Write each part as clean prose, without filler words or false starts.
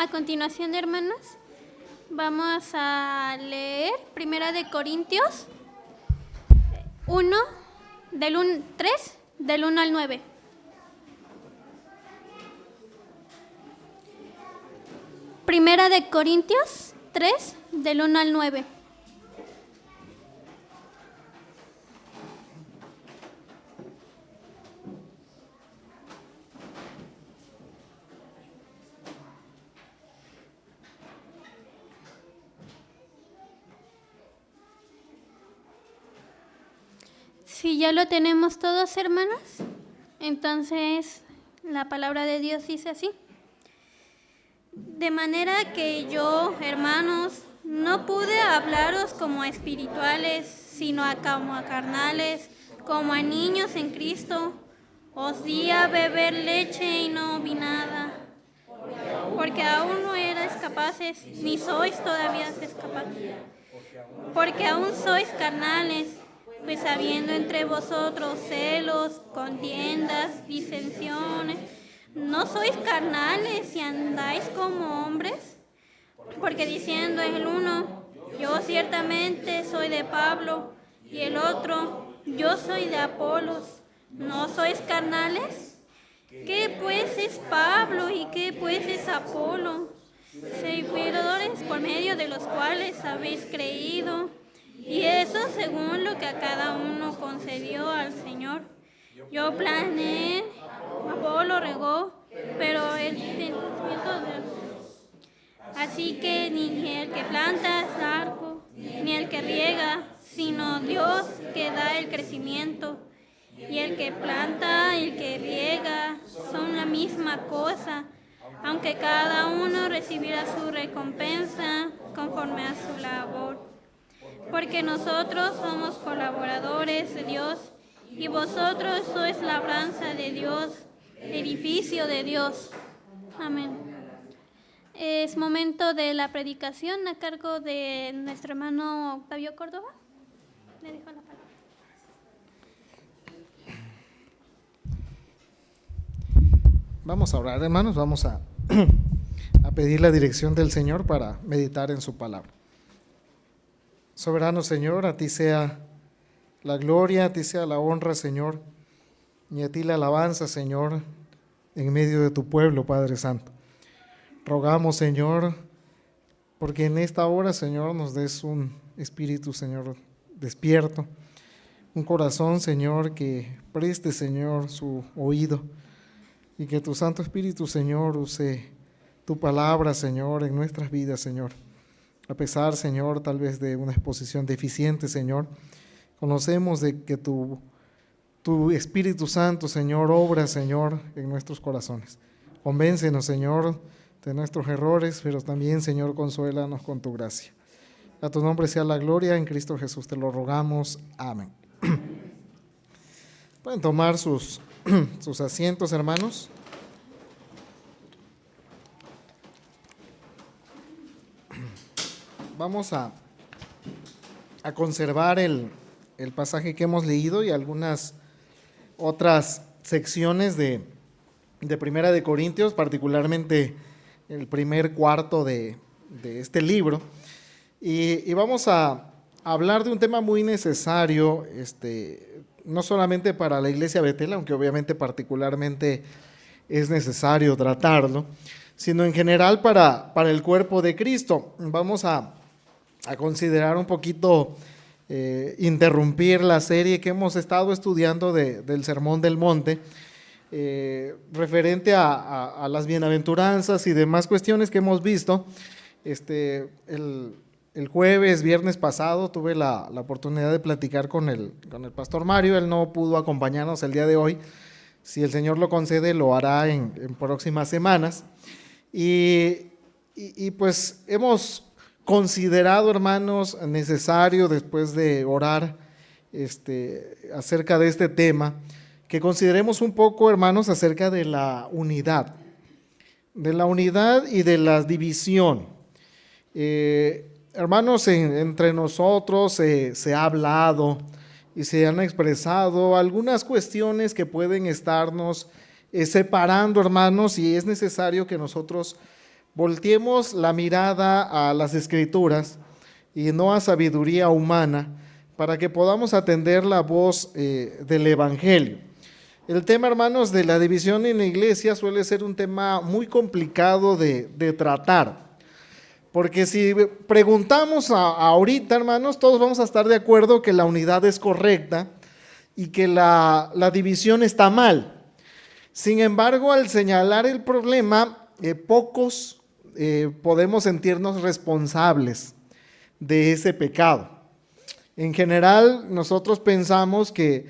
A continuación, hermanos, vamos a leer Primera de Corintios 1, 3, del 1 al 9. Primera de Corintios 3, del 1 al 9. Si ya lo tenemos todos, hermanos, entonces la palabra de Dios dice así: de manera que yo, hermanos, no pude hablaros como a espirituales, sino como a carnales, como a niños en Cristo. Os di a beber leche y no vinagre, porque aún no erais capaces, ni sois todavía capaces, porque aún sois carnales. Pues habiendo entre vosotros celos, contiendas, disensiones, ¿no sois carnales y andáis como hombres? Porque diciendo el uno, yo ciertamente soy de Pablo, y el otro, yo soy de Apolos, ¿no sois carnales? ¿Qué pues es Pablo y qué pues es Apolo? Servidores por medio de los cuales habéis creído, y eso según lo que a cada uno concedió al Señor. Yo planeé, Apolo regó, pero el crecimiento de Dios. Así que ni el que planta es arco, ni el que riega, sino Dios que da el crecimiento. Y el que planta y el que riega son la misma cosa, aunque cada uno recibirá su recompensa conforme a su labor. Porque nosotros somos colaboradores de Dios, y vosotros sois labranza de Dios, edificio de Dios. Amén. Es momento de la predicación a cargo de nuestro hermano Octavio Córdoba. Le dejo la palabra. Vamos a orar, hermanos, vamos a pedir la dirección del Señor para meditar en su palabra. Soberano Señor, a ti sea la gloria, a ti sea la honra, Señor, y a ti la alabanza, Señor, en medio de tu pueblo, Padre Santo. Rogamos, Señor, porque en esta hora, Señor, nos des un espíritu, Señor, despierto, un corazón, Señor, que preste, Señor, su oído, y que tu Santo Espíritu, Señor, use tu palabra, Señor, en nuestras vidas, Señor. A pesar, Señor, tal vez de una exposición deficiente, Señor, conocemos de que tu Espíritu Santo, Señor, obra, Señor, en nuestros corazones. Convéncenos, Señor, de nuestros errores, pero también, Señor, consuélanos con tu gracia. A tu nombre sea la gloria, en Cristo Jesús te lo rogamos. Amén. Pueden tomar sus asientos, hermanos. Vamos a conservar el pasaje que hemos leído y algunas otras secciones de Primera de Corintios, particularmente el primer cuarto de este libro. Y vamos a hablar de un tema muy necesario, no solamente para la iglesia Betel, aunque obviamente particularmente es necesario tratarlo, sino en general para el cuerpo de Cristo. Vamos a considerar un poquito, interrumpir la serie que hemos estado estudiando del Sermón del Monte, referente a las bienaventuranzas y demás cuestiones que hemos visto. El viernes pasado, tuve la oportunidad de platicar con el pastor Mario. Él no pudo acompañarnos el día de hoy. Si el Señor lo concede, lo hará en próximas semanas. Y pues hemos considerado, hermanos, necesario, después de orar acerca de este tema, que consideremos un poco, hermanos, acerca de la unidad y de la división. Hermanos, entre nosotros se ha hablado y se han expresado algunas cuestiones que pueden estarnos separando, hermanos, y es necesario que nosotros volteemos la mirada a las Escrituras y no a sabiduría humana, para que podamos atender la voz del Evangelio. El tema, hermanos, de la división en la iglesia suele ser un tema muy complicado de tratar, porque si preguntamos ahorita, hermanos, todos vamos a estar de acuerdo que la unidad es correcta y que la división está mal. Sin embargo, al señalar el problema, pocos podemos sentirnos responsables de ese pecado. En general, nosotros pensamos que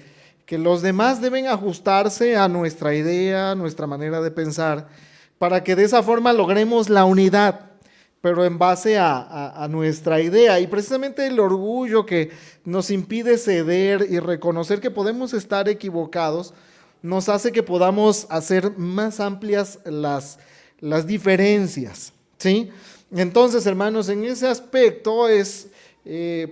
los demás deben ajustarse a nuestra idea, a nuestra manera de pensar, para que de esa forma logremos la unidad, pero en base a nuestra idea. Y precisamente el orgullo que nos impide ceder y reconocer que podemos estar equivocados, nos hace que podamos hacer más amplias las diferencias, ¿sí? Entonces, hermanos, en ese aspecto es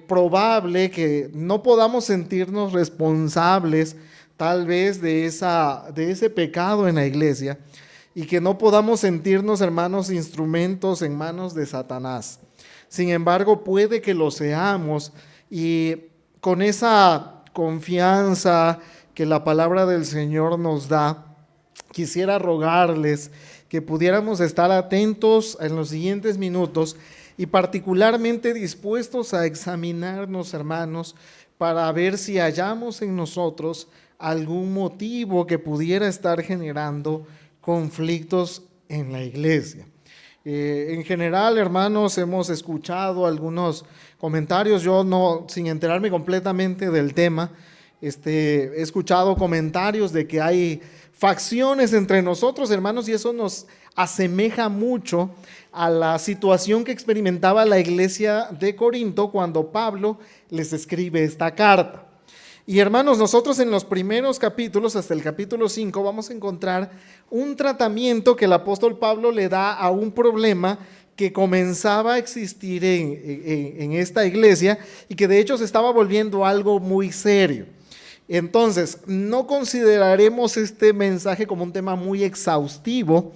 probable que no podamos sentirnos responsables tal vez de ese pecado en la iglesia y que no podamos sentirnos, hermanos, instrumentos en manos de Satanás. Sin embargo, puede que lo seamos, y con esa confianza que la palabra del Señor nos da, quisiera rogarles que pudiéramos estar atentos en los siguientes minutos y particularmente dispuestos a examinarnos, hermanos, para ver si hallamos en nosotros algún motivo que pudiera estar generando conflictos en la iglesia. En general, hermanos, hemos escuchado algunos comentarios. Yo no, sin enterarme completamente del tema, he escuchado comentarios de que hay facciones entre nosotros, hermanos, y eso nos asemeja mucho a la situación que experimentaba la iglesia de Corinto cuando Pablo les escribe esta carta. Y hermanos, nosotros en los primeros capítulos, hasta el capítulo 5, vamos a encontrar un tratamiento que el apóstol Pablo le da a un problema que comenzaba a existir en esta iglesia y que de hecho se estaba volviendo algo muy serio. Entonces, no consideraremos este mensaje como un tema muy exhaustivo,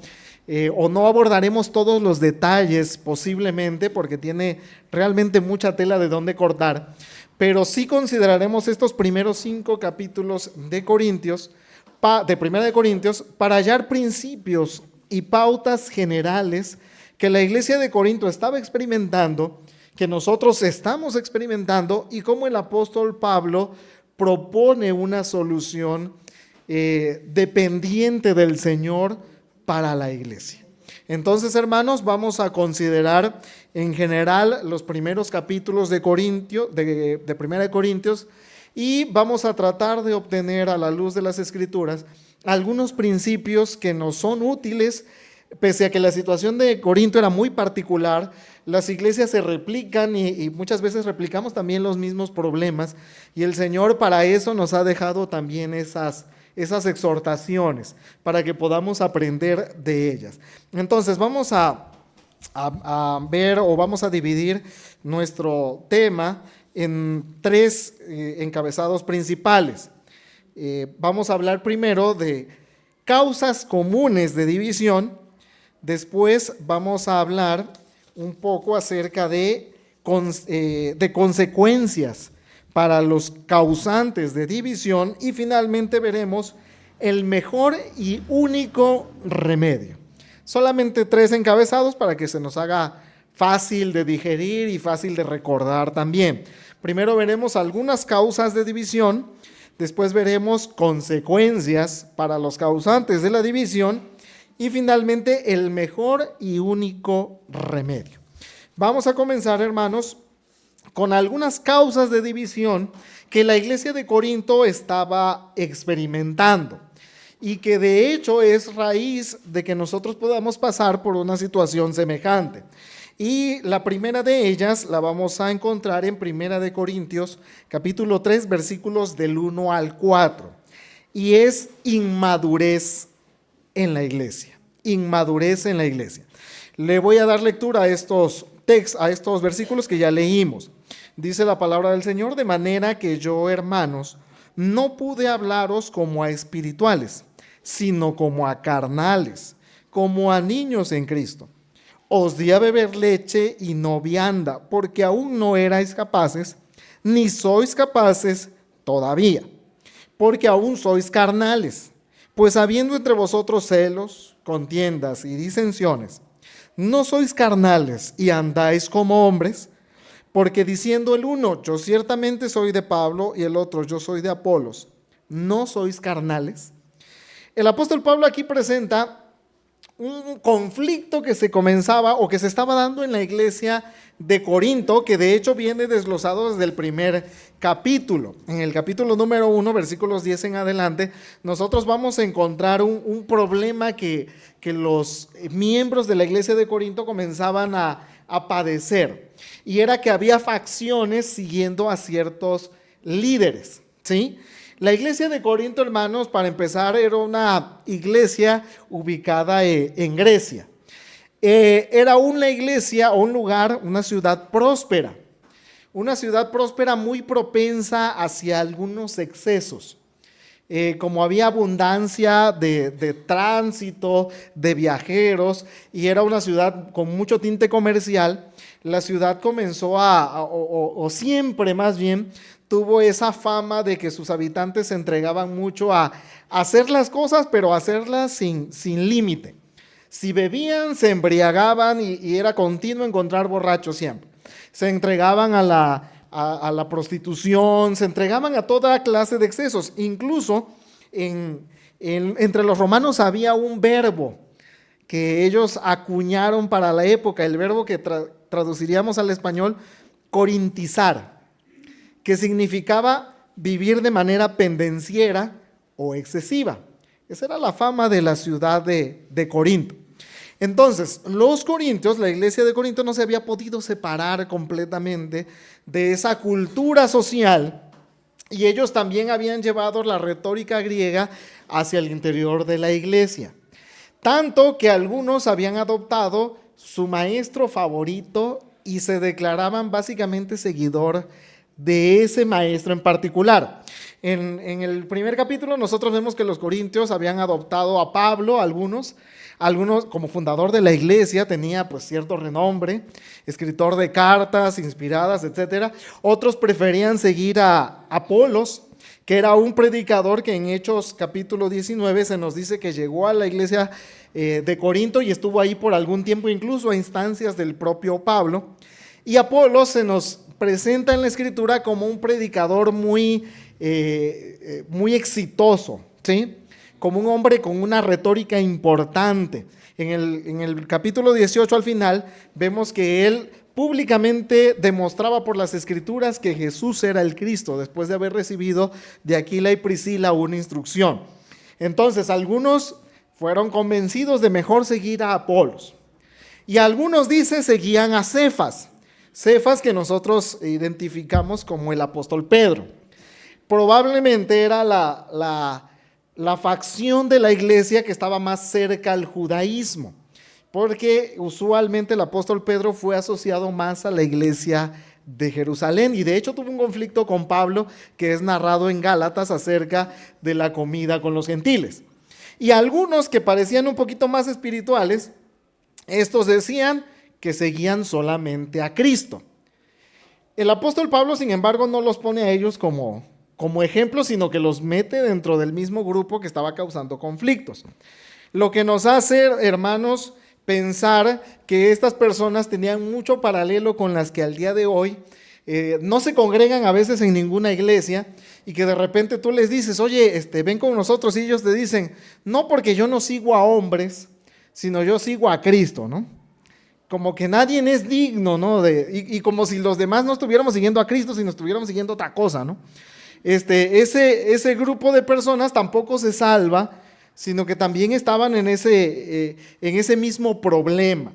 o no abordaremos todos los detalles posiblemente, porque tiene realmente mucha tela de dónde cortar, pero sí consideraremos estos primeros 5 capítulos de Corintios, de Primera de Corintios, para hallar principios y pautas generales que la iglesia de Corinto estaba experimentando, que nosotros estamos experimentando, y cómo el apóstol Pablo propone una solución dependiente del Señor para la iglesia. Entonces, hermanos, vamos a considerar en general los primeros capítulos de Primera de Corintios, y vamos a tratar de obtener a la luz de las Escrituras algunos principios que nos son útiles. Pese a que la situación de Corinto era muy particular, las iglesias se replican y muchas veces replicamos también los mismos problemas, y el Señor para eso nos ha dejado también esas exhortaciones, para que podamos aprender de ellas. Entonces vamos a ver, o vamos a dividir nuestro tema en 3 encabezados principales. Vamos a hablar primero de causas comunes de división. Después vamos a hablar un poco acerca de consecuencias para los causantes de división, y finalmente veremos el mejor y único remedio. Solamente 3 encabezados para que se nos haga fácil de digerir y fácil de recordar también. Primero veremos algunas causas de división, después veremos consecuencias para los causantes de la división, y finalmente el mejor y único remedio. Vamos a comenzar, hermanos, con algunas causas de división que la iglesia de Corinto estaba experimentando, y que de hecho es raíz de que nosotros podamos pasar por una situación semejante. Y la primera de ellas la vamos a encontrar en Primera de Corintios, capítulo 3, versículos del 1 al 4, y es inmadurez en la iglesia. Inmadurez en la iglesia. Le voy a dar lectura a estos versículos que ya leímos. Dice la palabra del Señor: de manera que yo, hermanos, no pude hablaros como a espirituales, sino como a carnales, como a niños en Cristo. os di a beber leche y no vianda, porque aún no erais capaces, ni sois capaces todavía, porque aún sois carnales. Pues habiendo entre vosotros celos, contiendas y disensiones, ¿no sois carnales y andáis como hombres? Porque diciendo el uno, yo ciertamente soy de Pablo, y el otro, yo soy de Apolos, ¿no sois carnales? El apóstol Pablo aquí presenta un conflicto que se comenzaba o que se estaba dando en la iglesia de Corinto, que de hecho viene desglosado desde el primer capítulo. En el capítulo número 1, versículos 10 en adelante, nosotros vamos a encontrar un problema que los miembros de la iglesia de Corinto comenzaban a padecer, y era que había facciones siguiendo a ciertos líderes, ¿sí? La iglesia de Corinto, hermanos, para empezar, era una iglesia ubicada en Grecia. Era una iglesia o un lugar, una ciudad próspera muy propensa hacia algunos excesos. Como había abundancia de tránsito, de viajeros, y era una ciudad con mucho tinte comercial, la ciudad comenzó o siempre más bien, tuvo esa fama de que sus habitantes se entregaban mucho a hacer las cosas, pero hacerlas sin límite. Si bebían, se embriagaban y era continuo encontrar borrachos siempre. Se entregaban a la prostitución, se entregaban a toda clase de excesos. Incluso entre los romanos había un verbo que ellos acuñaron para la época, el verbo que traduciríamos al español, corintizar, que significaba vivir de manera pendenciera o excesiva. Esa era la fama de la ciudad de Corinto. Entonces, los corintios, la iglesia de Corinto, no se había podido separar completamente de esa cultura social, y ellos también habían llevado la retórica griega hacia el interior de la iglesia. Tanto que algunos habían adoptado su maestro favorito y se declaraban básicamente seguidor de ese maestro en particular. En el primer capítulo nosotros vemos que los corintios habían adoptado a Pablo, algunos como fundador de la iglesia, tenía pues cierto renombre, escritor de cartas inspiradas, etc. Otros preferían seguir a Apolos, que era un predicador que en Hechos capítulo 19 se nos dice que llegó a la iglesia de Corinto y estuvo ahí por algún tiempo, incluso a instancias del propio Pablo. Y Apolos se nos presenta en la escritura como un predicador muy exitoso, ¿sí? Como un hombre con una retórica importante. En el capítulo 18 al final vemos que él públicamente demostraba por las escrituras que Jesús era el Cristo, después de haber recibido de Aquila y Priscila una instrucción. Entonces algunos fueron convencidos de mejor seguir a Apolos, y algunos, dice, seguían a Cefas, que nosotros identificamos como el apóstol Pedro. Probablemente era la facción de la iglesia que estaba más cerca al judaísmo, porque usualmente el apóstol Pedro fue asociado más a la iglesia de Jerusalén, y de hecho tuvo un conflicto con Pablo que es narrado en Gálatas acerca de la comida con los gentiles. Y algunos que parecían un poquito más espirituales, estos decían que seguían solamente a Cristo. El apóstol Pablo, sin embargo, no los pone a ellos como ejemplo, sino que los mete dentro del mismo grupo que estaba causando conflictos. Lo que nos hace, hermanos, pensar que estas personas tenían mucho paralelo con las que al día de hoy no se congregan a veces en ninguna iglesia, y que de repente tú les dices, oye, ven con nosotros, y ellos te dicen, no, porque yo no sigo a hombres, sino yo sigo a Cristo, ¿no? Como que nadie es digno, ¿no? Y como si los demás no estuviéramos siguiendo a Cristo, sino estuviéramos siguiendo otra cosa, ¿no? Ese grupo de personas tampoco se salva, sino que también estaban en ese mismo problema.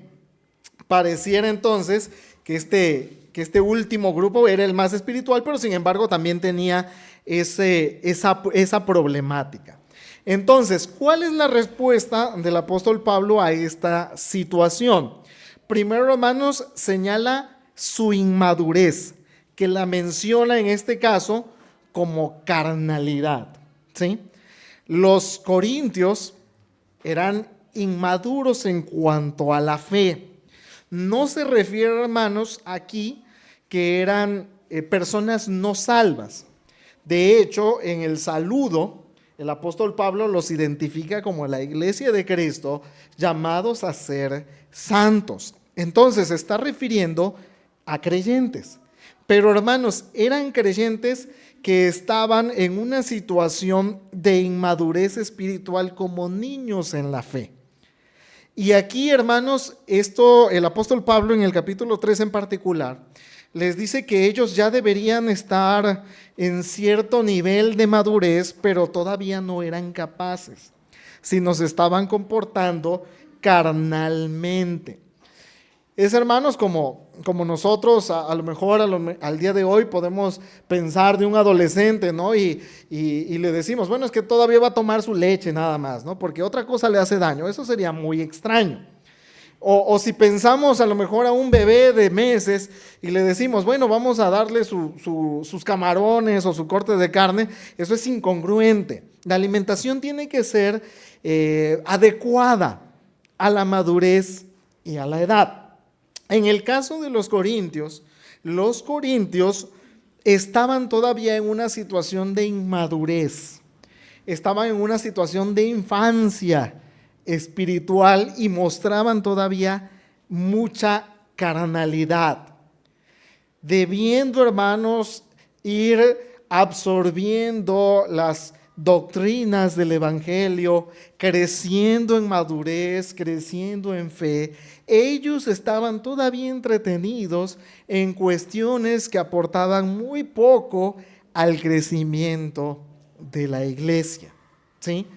Pareciera entonces que este último grupo era el más espiritual, pero sin embargo también tenía esa problemática. Entonces, ¿cuál es la respuesta del apóstol Pablo a esta situación? Primero, hermanos, señala su inmadurez, que la menciona en este caso como carnalidad, ¿sí? Los corintios eran inmaduros en cuanto a la fe. No se refiere, hermanos, aquí que eran personas no salvas. De hecho, en el saludo, el apóstol Pablo los identifica como la iglesia de Cristo, llamados a ser santos. Entonces, se está refiriendo a creyentes. Pero, hermanos, eran creyentes que estaban en una situación de inmadurez espiritual como niños en la fe. Y aquí, hermanos, el apóstol Pablo en el capítulo 3 en particular, les dice que ellos ya deberían estar en cierto nivel de madurez, pero todavía no eran capaces, sino se estaban comportando carnalmente. Es, hermanos, como nosotros a lo mejor al día de hoy podemos pensar de un adolescente, ¿no? Y le decimos, bueno, es que todavía va a tomar su leche nada más, ¿no? Porque otra cosa le hace daño. Eso sería muy extraño. O si pensamos a lo mejor a un bebé de meses y le decimos, bueno, vamos a darle sus camarones o su corte de carne, eso es incongruente. La alimentación tiene que ser adecuada a la madurez y a la edad. En el caso de los corintios estaban todavía en una situación de inmadurez, estaban en una situación de infancia espiritual y mostraban todavía mucha carnalidad, debiendo, hermanos, ir absorbiendo las doctrinas del evangelio, creciendo en madurez, creciendo en fe. Ellos estaban todavía entretenidos en cuestiones que aportaban muy poco al crecimiento de la iglesia, ¿sí?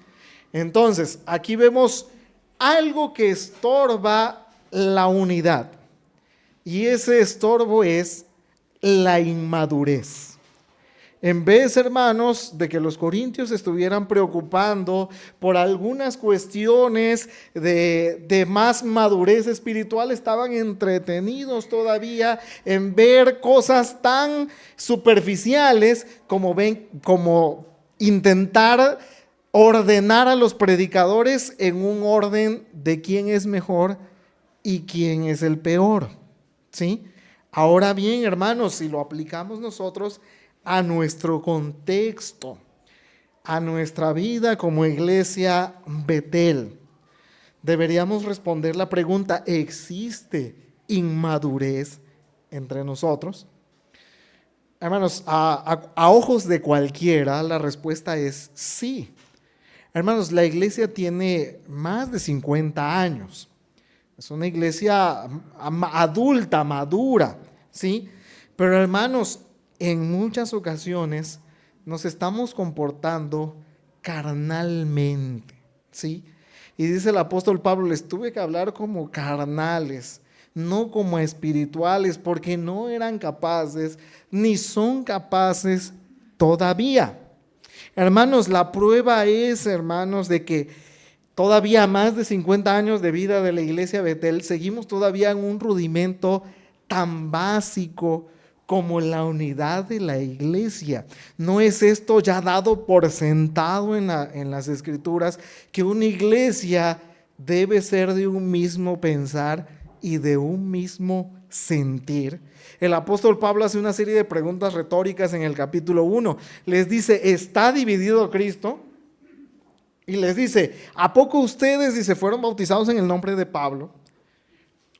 Entonces, aquí vemos algo que estorba la unidad, y ese estorbo es la inmadurez. En vez, hermanos, de que los corintios estuvieran preocupando por algunas cuestiones de más madurez espiritual, estaban entretenidos todavía en ver cosas tan superficiales como intentar ordenar a los predicadores en un orden de quién es mejor y quién es el peor, ¿sí? Ahora bien, hermanos, si lo aplicamos nosotros a nuestro contexto, a nuestra vida como iglesia Betel, deberíamos responder la pregunta: ¿existe inmadurez entre nosotros? Hermanos, a ojos de cualquiera, la respuesta es sí. Hermanos, la iglesia tiene más de 50 años. Es una iglesia adulta, madura, ¿sí? Pero, hermanos, en muchas ocasiones nos estamos comportando carnalmente, ¿sí? Y dice el apóstol Pablo, les tuve que hablar como carnales, no como espirituales, porque no eran capaces, ni son capaces todavía. Hermanos, la prueba es, hermanos, de que todavía más de 50 años de vida de la iglesia Betel, seguimos todavía en un rudimento tan básico como la unidad de la iglesia. ¿No es esto ya dado por sentado en las escrituras, que una iglesia debe ser de un mismo pensar y de un mismo sentir? El apóstol Pablo hace una serie de preguntas retóricas en el capítulo 1. Les dice, ¿está dividido Cristo? Y les dice, ¿a poco ustedes, dice, fueron bautizados en el nombre de Pablo?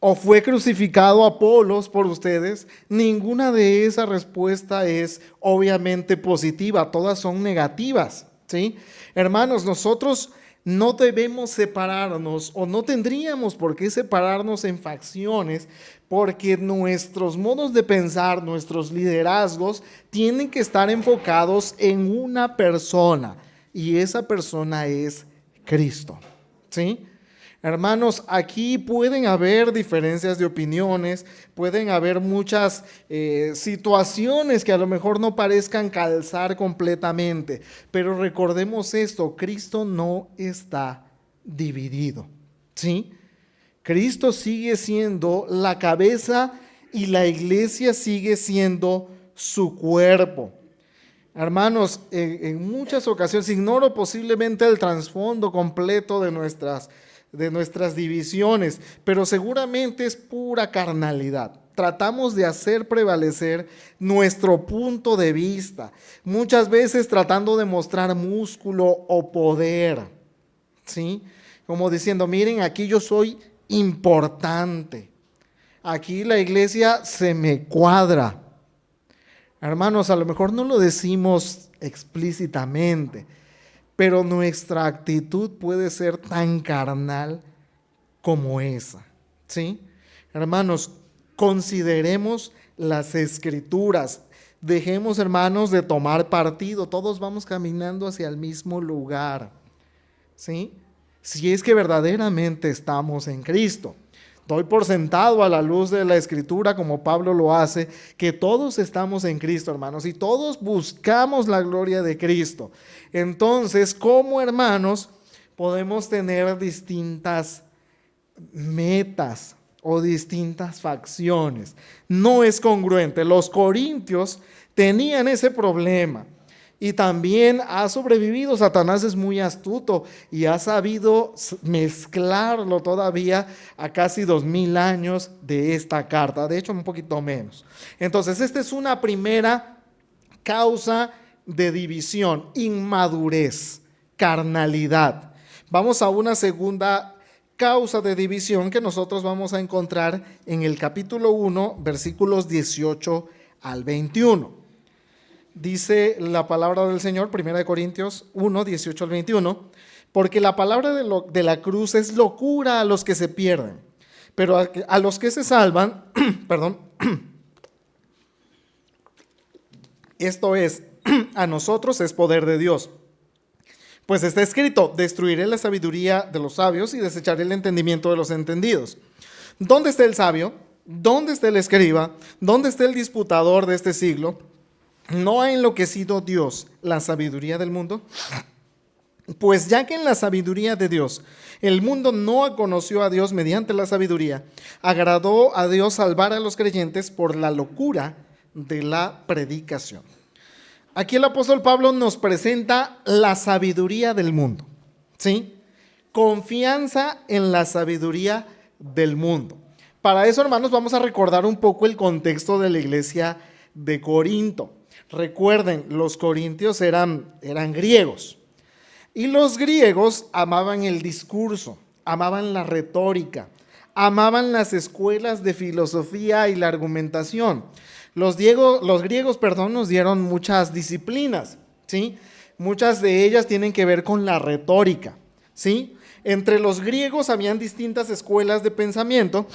¿O fue crucificado Apolos por ustedes? Ninguna de esas respuestas es obviamente positiva, todas son negativas, ¿sí? Hermanos, nosotros no debemos separarnos, o no tendríamos por qué separarnos en facciones, porque nuestros modos de pensar, nuestros liderazgos tienen que estar enfocados en una persona, y esa persona es Cristo, ¿sí? Hermanos, aquí pueden haber diferencias de opiniones, pueden haber muchas situaciones que a lo mejor no parezcan calzar completamente, pero recordemos esto: Cristo no está dividido, ¿sí? Cristo sigue siendo la cabeza y la iglesia sigue siendo su cuerpo. Hermanos, en muchas ocasiones, ignoro posiblemente el trasfondo completo de nuestras de nuestras divisiones, pero seguramente es pura carnalidad. Tratamos de hacer prevalecer nuestro punto de vista, muchas veces tratando de mostrar músculo o poder, ¿sí? Como diciendo, miren, aquí yo soy importante, aquí la iglesia se me cuadra. Hermanos, a lo mejor no lo decimos explícitamente, pero nuestra actitud puede ser tan carnal como esa, ¿sí? Hermanos, consideremos las escrituras. Dejemos, hermanos, de tomar partido. Todos vamos caminando hacia el mismo lugar, ¿sí? Si es que verdaderamente estamos en Cristo. Doy por sentado a la luz de la Escritura, como Pablo lo hace, que todos estamos en Cristo, hermanos, y todos buscamos la gloria de Cristo. Entonces, como hermanos, podemos tener distintas metas o distintas facciones. No es congruente. Los corintios tenían ese problema. Y también ha sobrevivido. Satanás es muy astuto y ha sabido mezclarlo todavía a casi 2000 años de esta carta, de hecho un poquito menos. Entonces, esta es una primera causa de división: inmadurez, carnalidad. Vamos a una segunda causa de división que nosotros vamos a encontrar en el capítulo 1, versículos 18 al 21. Dice la palabra del Señor, 1 Corintios 1, 18 al 21, porque la palabra de la cruz es locura a los que se pierden, pero a los que se salvan, perdón, esto es, a nosotros es poder de Dios. Pues está escrito, destruiré la sabiduría de los sabios y desecharé el entendimiento de los entendidos. ¿Dónde está el sabio? ¿Dónde está el escriba? ¿Dónde está el disputador de este siglo? ¿No ha enloquecido Dios la sabiduría del mundo? Pues ya que en la sabiduría de Dios el mundo no conoció a Dios mediante la sabiduría, agradó a Dios salvar a los creyentes por la locura de la predicación. Aquí el apóstol Pablo nos presenta la sabiduría del mundo, ¿sí? Confianza en la sabiduría del mundo. Para eso, hermanos, vamos a recordar un poco el contexto de la iglesia de Corinto. Recuerden, los corintios eran griegos, y los griegos amaban el discurso, amaban la retórica, amaban las escuelas de filosofía y la argumentación. Los griegos, nos dieron muchas disciplinas, ¿sí? Muchas de ellas tienen que ver con la retórica, ¿sí? Entre los griegos habían distintas escuelas de pensamiento,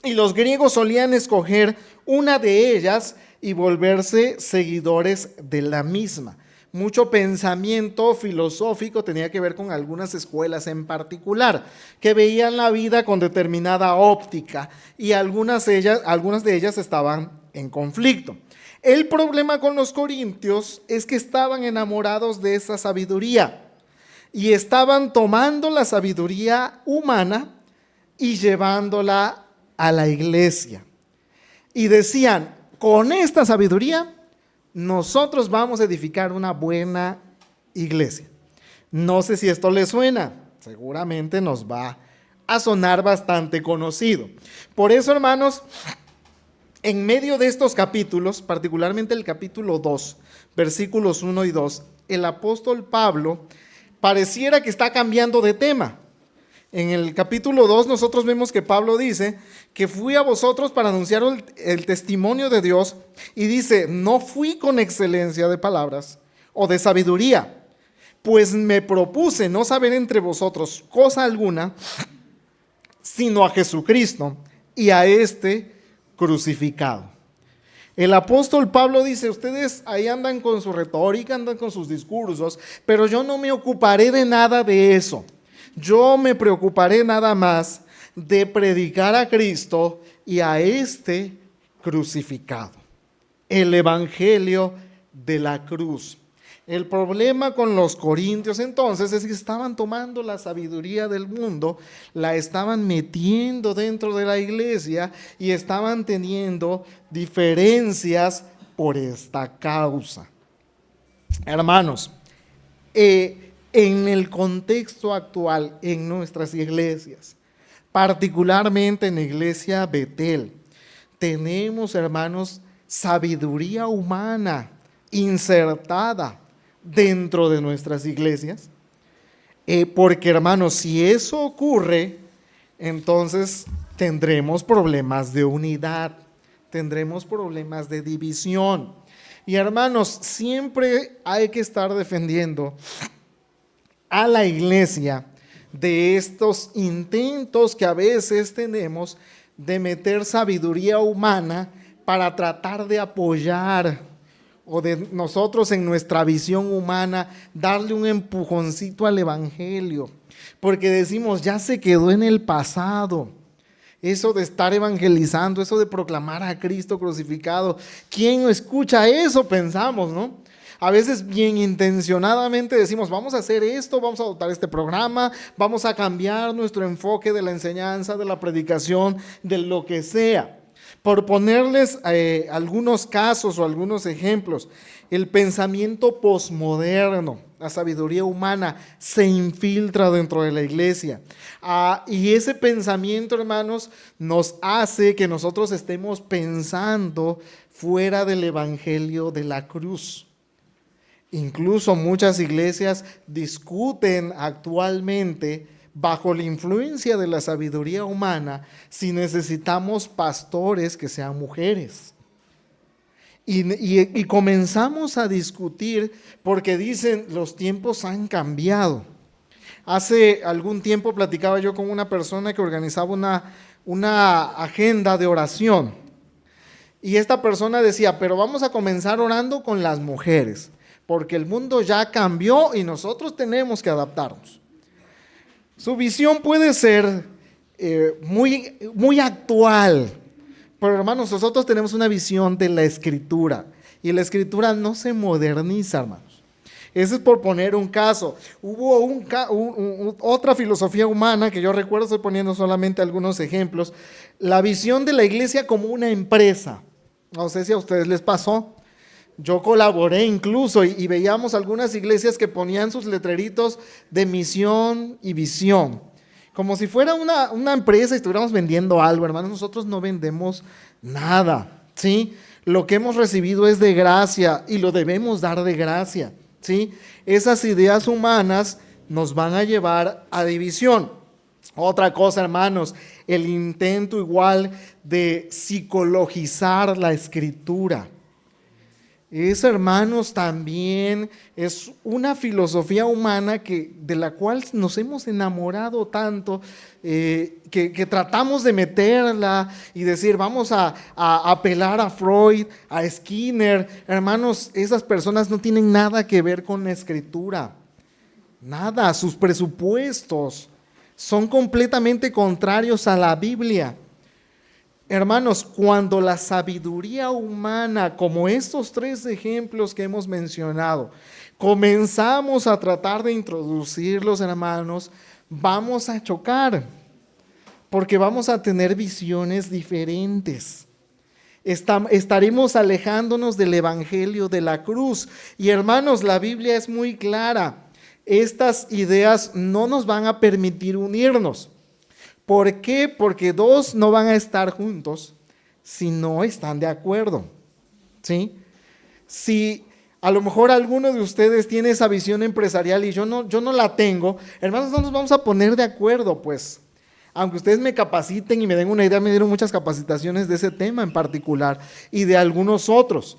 y los griegos solían escoger una de ellas y volverse seguidores de la misma. Mucho pensamiento filosófico tenía que ver con algunas escuelas en particular, que veían la vida con determinada óptica, y algunas de ellas estaban en conflicto. El problema con los corintios es que estaban enamorados de esa sabiduría y estaban tomando la sabiduría humana y llevándola a la iglesia. Y decían, con esta sabiduría nosotros vamos a edificar una buena iglesia. No sé si esto les suena, seguramente nos va a sonar bastante conocido. Por eso, hermanos, en medio de estos capítulos, particularmente el capítulo 2, versículos 1 y 2, el apóstol Pablo pareciera que está cambiando de tema. En el capítulo 2 nosotros vemos que Pablo dice que fui a vosotros para anunciar el testimonio de Dios, y dice, no fui con excelencia de palabras o de sabiduría, pues me propuse no saber entre vosotros cosa alguna, sino a Jesucristo y a este crucificado. El apóstol Pablo dice, ustedes ahí andan con su retórica, andan con sus discursos, pero yo no me ocuparé de nada de eso. Yo me preocuparé nada más de predicar a Cristo y a este crucificado. El evangelio de la cruz. El problema con los corintios entonces es que estaban tomando la sabiduría del mundo, la estaban metiendo dentro de la iglesia y estaban teniendo diferencias por esta causa. Hermanos, en el contexto actual, en nuestras iglesias, particularmente en la iglesia Betel, tenemos, hermanos, sabiduría humana insertada dentro de nuestras iglesias. Porque, hermanos, si eso ocurre, entonces tendremos problemas de unidad, tendremos problemas de división. Y, hermanos, siempre hay que estar defendiendo a la iglesia de estos intentos que a veces tenemos de meter sabiduría humana para tratar de apoyar, o de nosotros en nuestra visión humana darle un empujoncito al evangelio, porque decimos, ya se quedó en el pasado eso de estar evangelizando, eso de proclamar a Cristo crucificado. ¿Quién escucha eso? Pensamos, ¿no? A veces bien intencionadamente decimos, vamos a hacer esto, vamos a adoptar este programa, vamos a cambiar nuestro enfoque de la enseñanza, de la predicación, de lo que sea. Por ponerles algunos casos o algunos ejemplos, el pensamiento posmoderno, la sabiduría humana, se infiltra dentro de la iglesia. Y ese pensamiento, hermanos, nos hace que nosotros estemos pensando fuera del evangelio de la cruz. Incluso muchas iglesias discuten actualmente, bajo la influencia de la sabiduría humana, si necesitamos pastores que sean mujeres. Y comenzamos a discutir porque dicen, los tiempos han cambiado. Hace algún tiempo platicaba yo con una persona que organizaba una agenda de oración. Y esta persona decía, pero vamos a comenzar orando con las mujeres, porque el mundo ya cambió y nosotros tenemos que adaptarnos. Su visión puede ser muy actual, pero hermanos, nosotros tenemos una visión de la Escritura, y la Escritura no se moderniza, hermanos. Ese es por poner un caso. Hubo otra filosofía humana que yo recuerdo, estoy poniendo solamente algunos ejemplos, la visión de la iglesia como una empresa. No sé si a ustedes les pasó. Yo colaboré incluso y veíamos algunas iglesias que ponían sus letreritos de misión y visión, como si fuera una empresa y estuviéramos vendiendo algo. Hermanos, nosotros no vendemos nada, ¿sí? Lo que hemos recibido es de gracia y lo debemos dar de gracia, ¿sí? Esas ideas humanas nos van a llevar a división. Otra cosa, hermanos, el intento igual de psicologizar la Escritura. Eso, hermanos, también es una filosofía humana de la cual nos hemos enamorado tanto, que tratamos de meterla y decir, vamos a apelar a Freud, a Skinner. Hermanos, esas personas no tienen nada que ver con la Escritura, nada. Sus presupuestos son completamente contrarios a la Biblia. Hermanos, cuando la sabiduría humana, como estos tres ejemplos que hemos mencionado, comenzamos a tratar de introducirlos, hermanos, vamos a chocar, porque vamos a tener visiones diferentes. Estaremos alejándonos del evangelio de la cruz. Y, hermanos, la Biblia es muy clara. Estas ideas no nos van a permitir unirnos. ¿Por qué? Porque dos no van a estar juntos si no están de acuerdo, ¿sí? Si a lo mejor alguno de ustedes tiene esa visión empresarial y yo no la tengo, hermanos, no nos vamos a poner de acuerdo, pues. Aunque ustedes me capaciten y me den una idea, me dieron muchas capacitaciones de ese tema en particular y de algunos otros.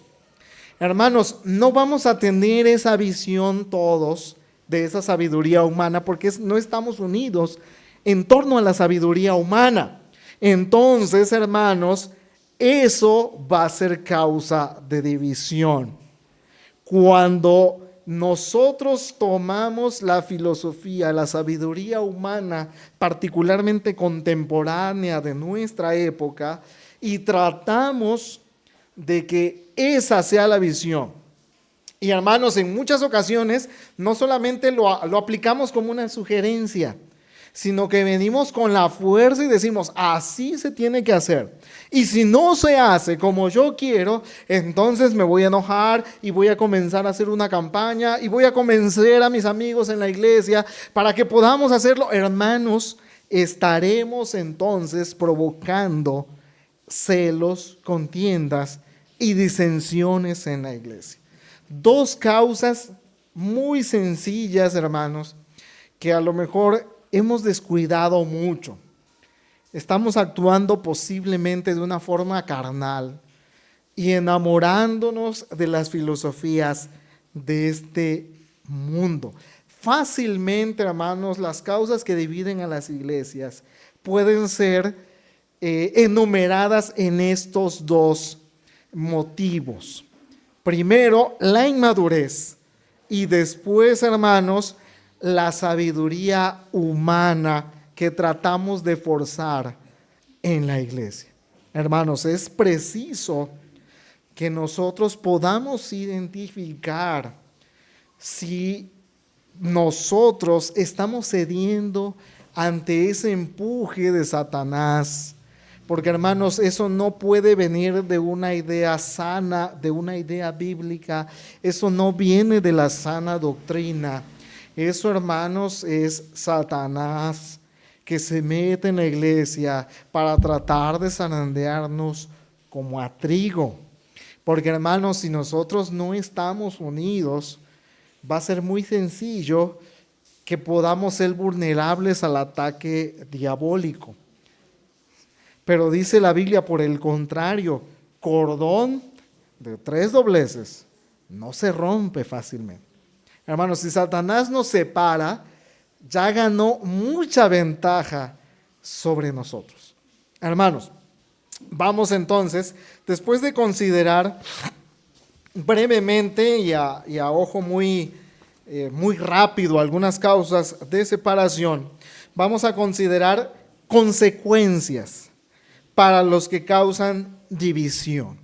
Hermanos, no vamos a tener esa visión todos de esa sabiduría humana porque no estamos unidos en torno a la sabiduría humana. Entonces, hermanos, eso va a ser causa de división. Cuando nosotros tomamos la filosofía, la sabiduría humana, particularmente contemporánea de nuestra época, y tratamos de que esa sea la visión. Y, hermanos, en muchas ocasiones no solamente lo aplicamos como una sugerencia, sino que venimos con la fuerza y decimos, así se tiene que hacer. Y si no se hace como yo quiero, entonces me voy a enojar y voy a comenzar a hacer una campaña y voy a convencer a mis amigos en la iglesia para que podamos hacerlo. Hermanos, estaremos entonces provocando celos, contiendas y disensiones en la iglesia. Dos causas muy sencillas, hermanos, que a lo mejor hemos descuidado mucho. Estamos actuando posiblemente de una forma carnal y enamorándonos de las filosofías de este mundo. Fácilmente, hermanos, las causas que dividen a las iglesias pueden ser enumeradas en estos dos motivos. Primero, la inmadurez y después, hermanos, la sabiduría humana que tratamos de forzar en la iglesia. Hermanos, es preciso que nosotros podamos identificar si nosotros estamos cediendo ante ese empuje de Satanás, porque hermanos, eso no puede venir de una idea sana, de una idea bíblica, eso no viene de la sana doctrina. Eso, hermanos, es Satanás que se mete en la iglesia para tratar de zarandearnos como a trigo. Porque, hermanos, si nosotros no estamos unidos, va a ser muy sencillo que podamos ser vulnerables al ataque diabólico. Pero dice la Biblia, por el contrario, cordón de 3 dobleces no se rompe fácilmente. Hermanos, si Satanás nos separa, ya ganó mucha ventaja sobre nosotros. Hermanos, vamos entonces, después de considerar brevemente y a ojo muy rápido algunas causas de separación, vamos a considerar consecuencias para los que causan división.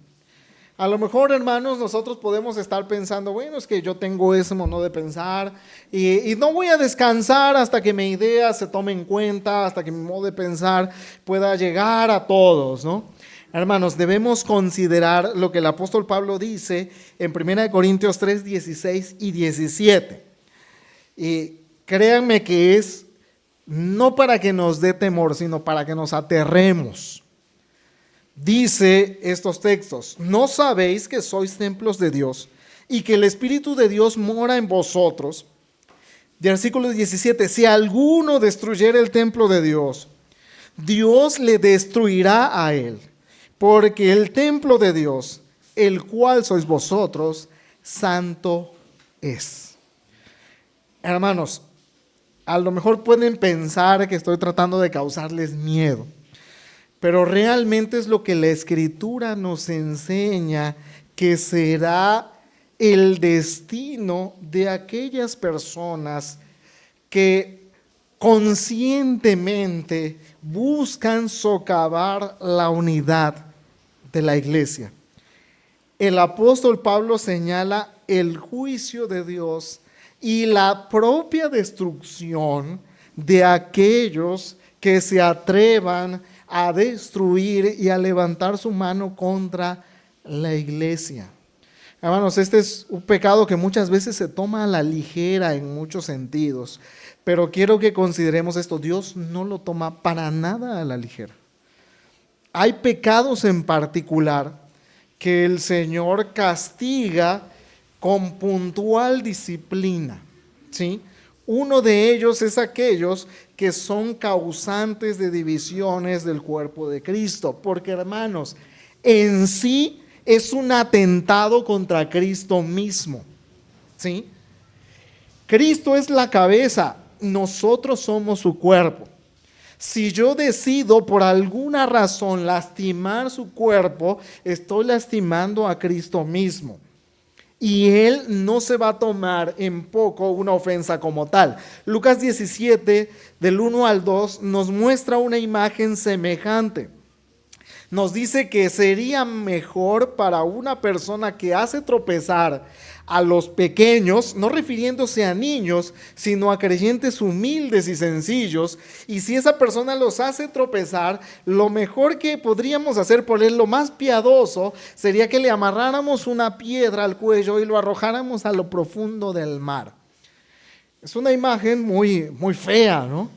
A lo mejor, hermanos, nosotros podemos estar pensando, bueno, es que yo tengo ese modo de pensar y no voy a descansar hasta que mi idea se tome en cuenta, hasta que mi modo de pensar pueda llegar a todos, ¿no? Hermanos, debemos considerar lo que el apóstol Pablo dice en 1 Corintios 3, 16 y 17. Y créanme que es no para que nos dé temor, sino para que nos aterremos. Dice estos textos, ¿no sabéis que sois templos de Dios y que el Espíritu de Dios mora en vosotros? Versículo 17, si alguno destruyere el templo de Dios, Dios le destruirá a él, porque el templo de Dios, el cual sois vosotros, santo es. Hermanos, a lo mejor pueden pensar que estoy tratando de causarles miedo, pero realmente es lo que la Escritura nos enseña que será el destino de aquellas personas que conscientemente buscan socavar la unidad de la iglesia. El apóstol Pablo señala el juicio de Dios y la propia destrucción de aquellos que se atrevan a destruir y a levantar su mano contra la iglesia. Hermanos, este es un pecado que muchas veces se toma a la ligera en muchos sentidos, pero quiero que consideremos esto, Dios no lo toma para nada a la ligera. Hay pecados en particular que el Señor castiga con puntual disciplina, ¿sí? Uno de ellos es aquellos que son causantes de divisiones del cuerpo de Cristo, porque hermanos, en sí es un atentado contra Cristo mismo, ¿sí? Cristo es la cabeza, nosotros somos su cuerpo. Si yo decido por alguna razón lastimar su cuerpo, estoy lastimando a Cristo mismo. Y Él no se va a tomar en poco una ofensa como tal. Lucas 17, del 1 al 2, nos muestra una imagen semejante. Nos dice que sería mejor para una persona que hace tropezar a los pequeños, no refiriéndose a niños, sino a creyentes humildes y sencillos. Y si esa persona los hace tropezar, lo mejor que podríamos hacer por él, lo más piadoso, sería que le amarráramos una piedra al cuello y lo arrojáramos a lo profundo del mar. Es una imagen muy, muy fea, ¿no?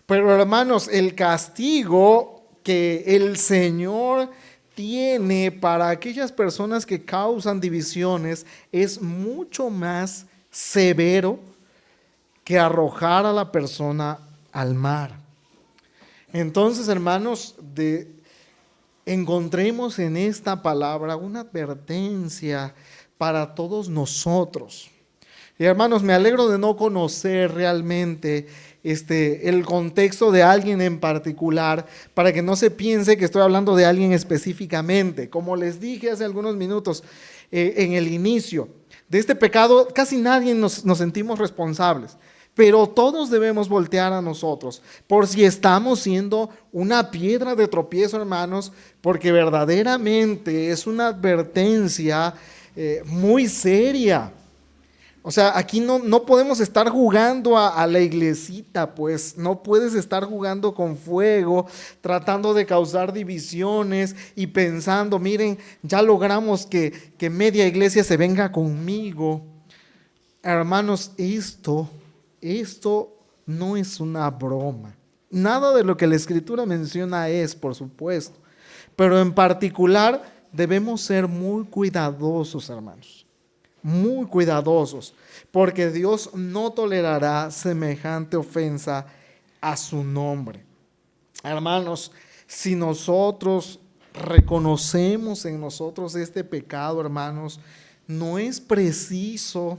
Pero hermanos, el castigo que el Señor tiene para aquellas personas que causan divisiones es mucho más severo que arrojar a la persona al mar. Entonces, hermanos, encontremos en esta palabra una advertencia para todos nosotros. Y hermanos, me alegro de no conocer realmente el contexto de alguien en particular, para que no se piense que estoy hablando de alguien específicamente. Como les dije hace algunos minutos en el inicio, de este pecado casi nadie nos sentimos responsables, pero todos debemos voltear a nosotros por si estamos siendo una piedra de tropiezo, hermanos, porque verdaderamente es una advertencia muy seria. O sea, aquí no podemos estar jugando a la iglesita, pues no puedes estar jugando con fuego, tratando de causar divisiones y pensando, miren, ya logramos que media iglesia se venga conmigo. Hermanos, esto no es una broma. Nada de lo que la Escritura menciona es, por supuesto, pero en particular debemos ser muy cuidadosos, hermanos. Muy cuidadosos, porque Dios no tolerará semejante ofensa a su nombre. Hermanos, si nosotros reconocemos en nosotros este pecado, hermanos, no es preciso,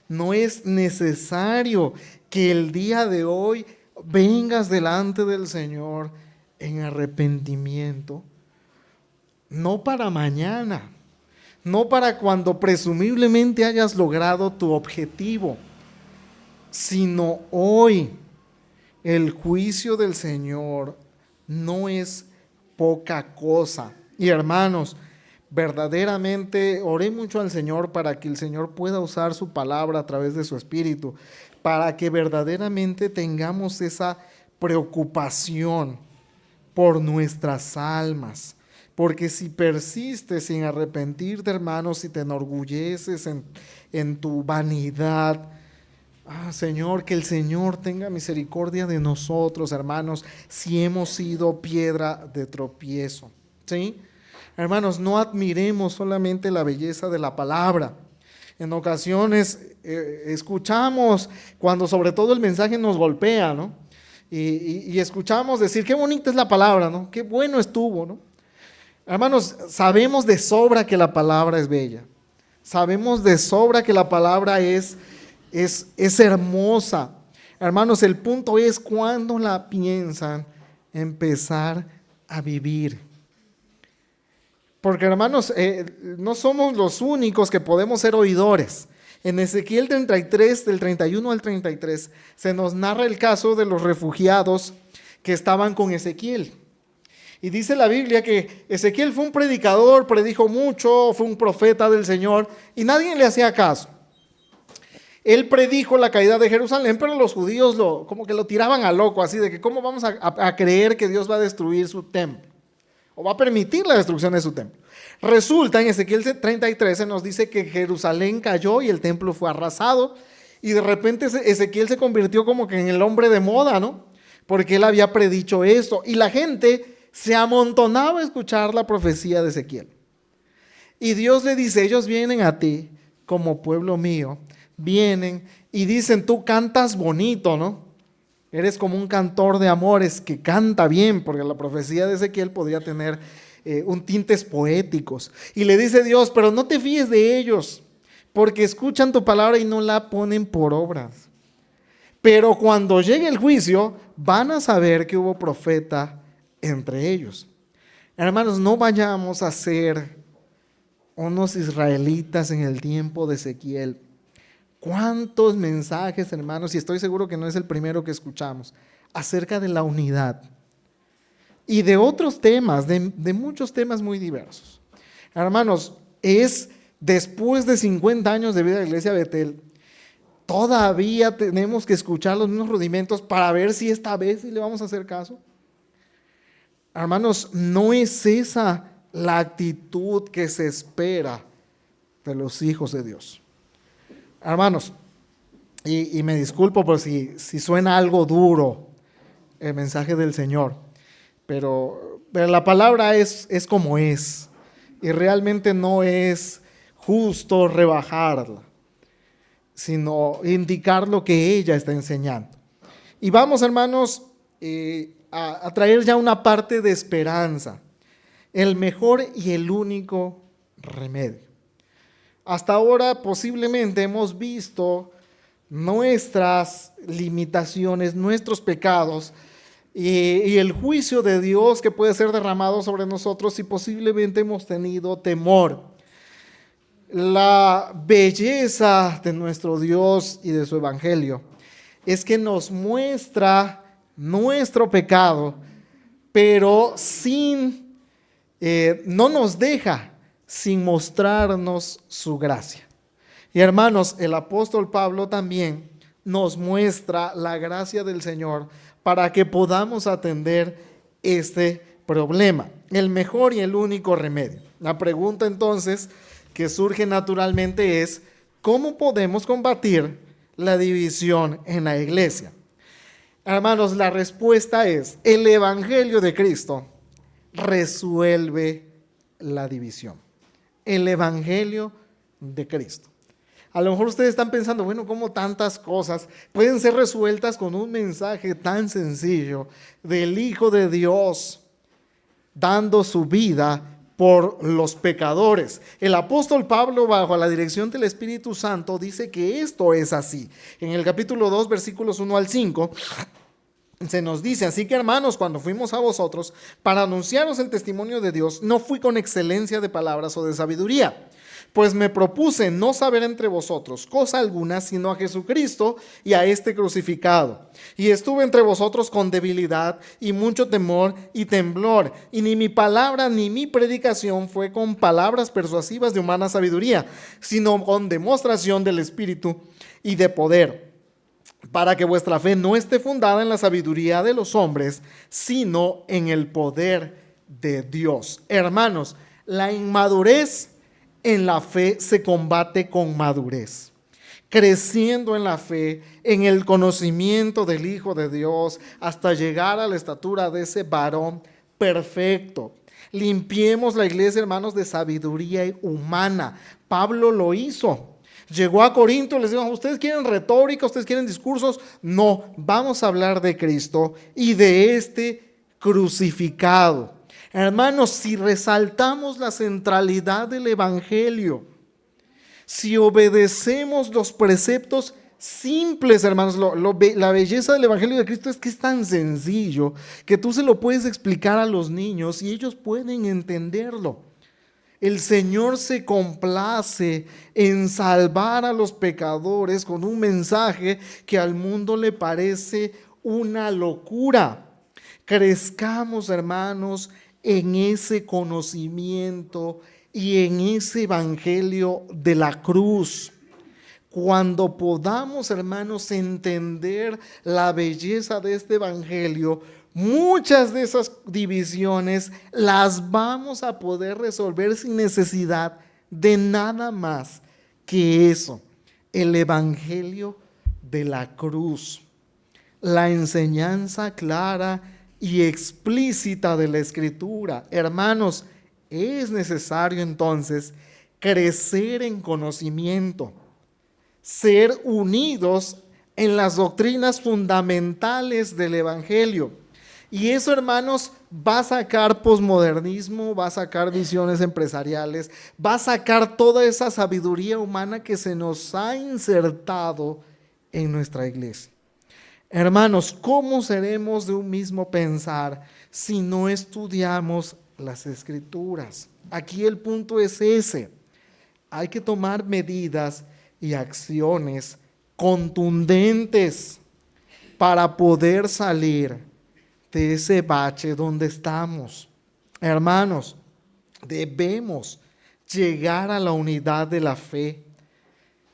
no es necesario que el día de hoy vengas delante del Señor en arrepentimiento, no para mañana, no para cuando presumiblemente hayas logrado tu objetivo, sino hoy. El juicio del Señor no es poca cosa. Y hermanos, verdaderamente oré mucho al Señor para que el Señor pueda usar su palabra a través de su Espíritu, para que verdaderamente tengamos esa preocupación por nuestras almas. Porque si persistes sin arrepentirte, hermanos, si te enorgulleces en tu vanidad, Señor, que el Señor tenga misericordia de nosotros, hermanos, si hemos sido piedra de tropiezo, ¿sí? Hermanos, no admiremos solamente la belleza de la palabra. En ocasiones escuchamos, cuando sobre todo el mensaje nos golpea, ¿no? Y escuchamos decir, qué bonita es la palabra, ¿no? Qué bueno estuvo, ¿no? Hermanos, sabemos de sobra que la palabra es bella. Sabemos de sobra que la palabra es hermosa. Hermanos, el punto es cuándo la piensan empezar a vivir. Porque, hermanos, no somos los únicos que podemos ser oidores. En Ezequiel 33, del 31 al 33, se nos narra el caso de los refugiados que estaban con Ezequiel. Y dice la Biblia que Ezequiel fue un predicador, predijo mucho, fue un profeta del Señor y nadie le hacía caso. Él predijo la caída de Jerusalén, pero los judíos como que lo tiraban a loco, así de que cómo vamos a creer que Dios va a destruir su templo o va a permitir la destrucción de su templo. Resulta, en Ezequiel 33 se nos dice que Jerusalén cayó y el templo fue arrasado y de repente Ezequiel se convirtió como que en el hombre de moda, ¿no? Porque él había predicho esto y la gente se amontonaba a escuchar la profecía de Ezequiel. Y Dios le dice, ellos vienen a ti como pueblo mío, vienen y dicen, tú cantas bonito, ¿no? Eres como un cantor de amores que canta bien, porque la profecía de Ezequiel podría tener un tintes poéticos. Y le dice Dios, pero no te fíes de ellos, porque escuchan tu palabra y no la ponen por obras. Pero cuando llegue el juicio, van a saber que hubo profeta entre ellos. Hermanos, no vayamos a ser unos israelitas en el tiempo de Ezequiel. ¿Cuántos mensajes, hermanos? Y estoy seguro que no es el primero que escuchamos, acerca de la unidad. y de otros temas, de muchos temas muy diversos. Hermanos, es después de 50 años de vida de la Iglesia Betel, todavía tenemos que escuchar los mismos rudimentos para ver si esta vez sí le vamos a hacer caso. Hermanos, no es esa la actitud que se espera de los hijos de Dios. Hermanos, y me disculpo por si suena algo duro el mensaje del Señor, pero la palabra es como es, y realmente no es justo rebajarla, sino indicar lo que ella está enseñando. Y vamos, hermanos, a traer ya una parte de esperanza, el mejor y el único remedio. Hasta ahora posiblemente hemos visto nuestras limitaciones, nuestros pecados y el juicio de Dios que puede ser derramado sobre nosotros, y posiblemente hemos tenido temor. La belleza de nuestro Dios y de su evangelio es que nos muestra nuestro pecado, pero no nos deja sin mostrarnos su gracia. Y hermanos, el apóstol Pablo también nos muestra la gracia del Señor para que podamos atender este problema, el mejor y el único remedio. La pregunta entonces que surge naturalmente es: ¿cómo podemos combatir la división en la iglesia? Hermanos, la respuesta es: el evangelio de Cristo resuelve la división. El evangelio de Cristo. A lo mejor ustedes están pensando, bueno, ¿cómo tantas cosas pueden ser resueltas con un mensaje tan sencillo del Hijo de Dios dando su vida por los pecadores? El apóstol Pablo, bajo la dirección del Espíritu Santo, dice que esto es así. En el capítulo 2, versículos 1 al 5, se nos dice: así que, hermanos, cuando fuimos a vosotros para anunciaros el testimonio de Dios, no fui con excelencia de palabras o de sabiduría, pues me propuse no saber entre vosotros cosa alguna sino a Jesucristo y a este crucificado. Y estuve entre vosotros con debilidad y mucho temor y temblor, y ni mi palabra ni mi predicación fue con palabras persuasivas de humana sabiduría, sino con demostración del Espíritu y de poder, para que vuestra fe no esté fundada en la sabiduría de los hombres, sino en el poder de Dios. Hermanos, la inmadurez en la fe se combate con madurez, creciendo en la fe, en el conocimiento del Hijo de Dios, hasta llegar a la estatura de ese varón perfecto. Limpiemos la iglesia, hermanos, de sabiduría humana. Pablo lo hizo. Llegó a Corinto y les dijo: ¿ustedes quieren retórica? ¿Ustedes quieren discursos? No, vamos a hablar de Cristo y de este crucificado. Hermanos, si resaltamos la centralidad del evangelio, si obedecemos los preceptos simples, hermanos, la belleza del evangelio de Cristo es que es tan sencillo que tú se lo puedes explicar a los niños y ellos pueden entenderlo. El Señor se complace en salvar a los pecadores con un mensaje que al mundo le parece una locura. Crezcamos, hermanos, en ese conocimiento y en ese evangelio de la cruz. Cuando podamos, hermanos, entender la belleza de este evangelio, muchas de esas divisiones las vamos a poder resolver sin necesidad de nada más que eso, el evangelio de la cruz, la enseñanza clara y explícita de la Escritura. Hermanos, es necesario entonces crecer en conocimiento, ser unidos en las doctrinas fundamentales del evangelio. Y eso, hermanos, va a sacar posmodernismo, va a sacar visiones empresariales, va a sacar toda esa sabiduría humana que se nos ha insertado en nuestra iglesia. Hermanos, ¿cómo seremos de un mismo pensar si no estudiamos las Escrituras? Aquí el punto es ese. Hay que tomar medidas y acciones contundentes para poder salir de ese bache donde estamos. Hermanos, debemos llegar a la unidad de la fe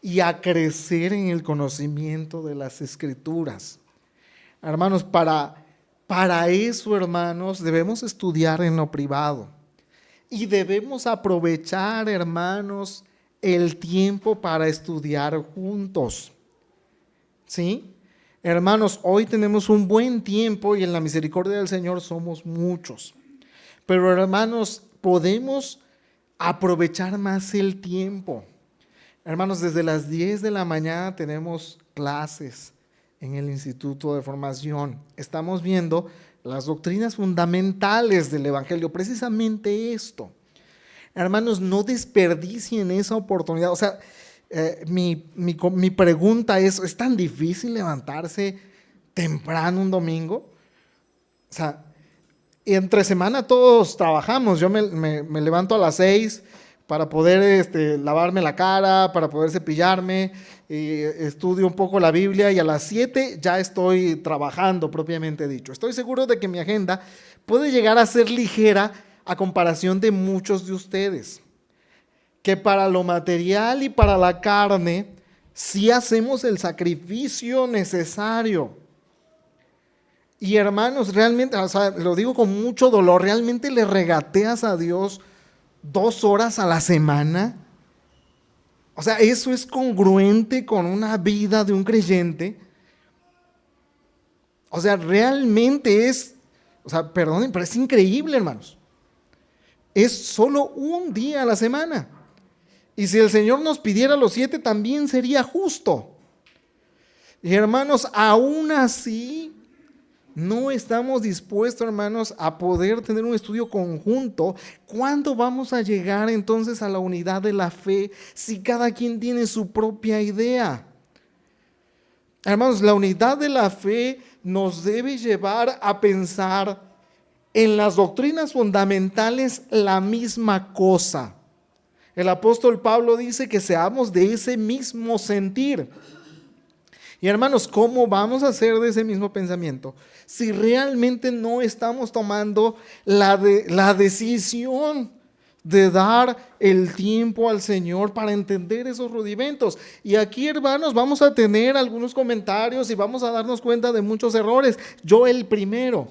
y a crecer en el conocimiento de las Escrituras. Hermanos, para eso, hermanos, debemos estudiar en lo privado y debemos aprovechar, hermanos, el tiempo para estudiar juntos. ¿Sí? Hermanos, hoy tenemos un buen tiempo y en la misericordia del Señor somos muchos. Pero, hermanos, podemos aprovechar más el tiempo. Hermanos, desde las 10 de la mañana tenemos clases en el Instituto de Formación. Estamos viendo las doctrinas fundamentales del Evangelio, precisamente esto. Hermanos, no desperdicien esa oportunidad. O sea, mi pregunta ¿es tan difícil levantarse temprano un domingo? O sea, entre semana todos trabajamos. Yo me levanto a las 6 para poder lavarme la cara, para poder cepillarme, estudio un poco la Biblia y a las 7 ya estoy trabajando propiamente dicho. Estoy seguro de que mi agenda puede llegar a ser ligera a comparación de muchos de ustedes, que para lo material y para la carne sí hacemos el sacrificio necesario. Y hermanos, realmente, o sea, lo digo con mucho dolor, ¿realmente le regateas a Dios 2 horas a la semana? O sea, ¿eso es congruente con una vida de un creyente? O sea, realmente es, o sea, perdonen, pero es increíble, hermanos. Es solo un día a la semana. Y si el Señor nos pidiera los 7, también sería justo. Y hermanos, aún así, no estamos dispuestos, hermanos, a poder tener un estudio conjunto. ¿Cuándo vamos a llegar entonces a la unidad de la fe si cada quien tiene su propia idea? Hermanos, la unidad de la fe nos debe llevar a pensar en las doctrinas fundamentales la misma cosa. El apóstol Pablo dice que seamos de ese mismo sentir. Y hermanos, ¿cómo vamos a ser de ese mismo pensamiento si realmente no estamos tomando la decisión de dar el tiempo al Señor para entender esos rudimentos? Y aquí, hermanos, vamos a tener algunos comentarios y vamos a darnos cuenta de muchos errores. Yo el primero.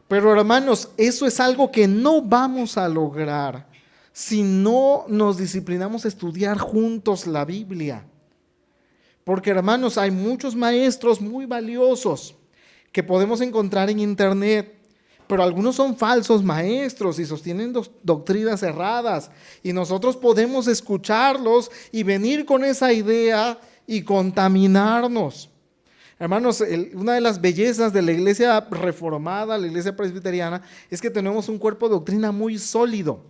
Pero hermanos, eso es algo que no vamos a lograr si no nos disciplinamos a estudiar juntos la Biblia. Porque hermanos, hay muchos maestros muy valiosos que podemos encontrar en internet, pero algunos son falsos maestros y sostienen doctrinas erradas. Y nosotros podemos escucharlos y venir con esa idea y contaminarnos. Hermanos, una de las bellezas de la iglesia reformada, la iglesia presbiteriana, es que tenemos un cuerpo de doctrina muy sólido,